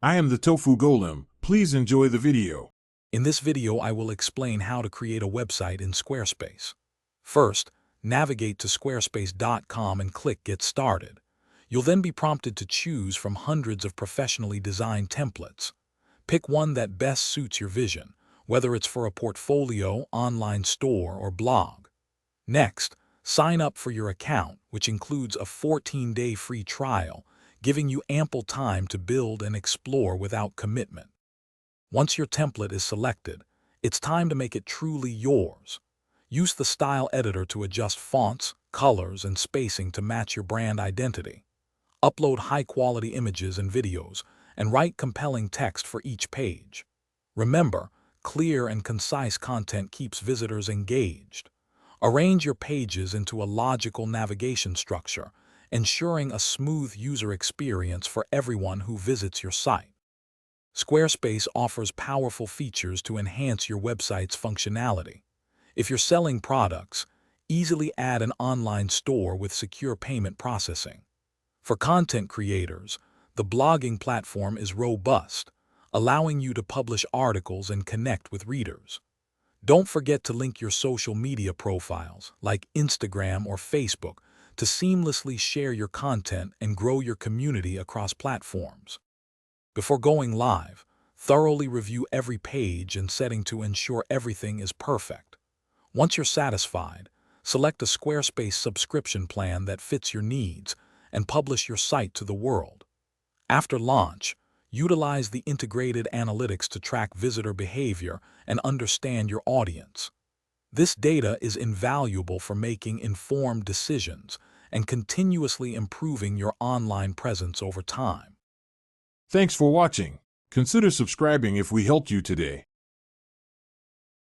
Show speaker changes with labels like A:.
A: I am the Tofu Golem. Please enjoy the video.
B: In this video, I will explain how to create a website in Squarespace. First, navigate to squarespace.com and click Get Started. You'll then be prompted to choose from hundreds of professionally designed templates. Pick one that best suits your vision, whether it's for a portfolio, online store, or blog. Next, sign up for your account, which includes a 14-day free trial, giving you ample time to build and explore without commitment. Once your template is selected, it's time to make it truly yours. Use the style editor to adjust fonts, colors, and spacing to match your brand identity. Upload high-quality images and videos, and write compelling text for each page. Remember, clear and concise content keeps visitors engaged. Arrange your pages into a logical navigation structure, ensuring a smooth user experience for everyone who visits your site. Squarespace offers powerful features to enhance your website's functionality. If you're selling products, easily add an online store with secure payment processing. For content creators, the blogging platform is robust, allowing you to publish articles and connect with readers. Don't forget to link your social media profiles, like Instagram or Facebook, to seamlessly share your content and grow your community across platforms. Before going live, thoroughly review every page and setting to ensure everything is perfect. Once you're satisfied, select a Squarespace subscription plan that fits your needs and publish your site to the world. After launch, utilize the integrated analytics to track visitor behavior and understand your audience. This data is invaluable for making informed decisions and continuously improving your online presence over time.
A: Thanks for watching. Consider subscribing if we helped you today.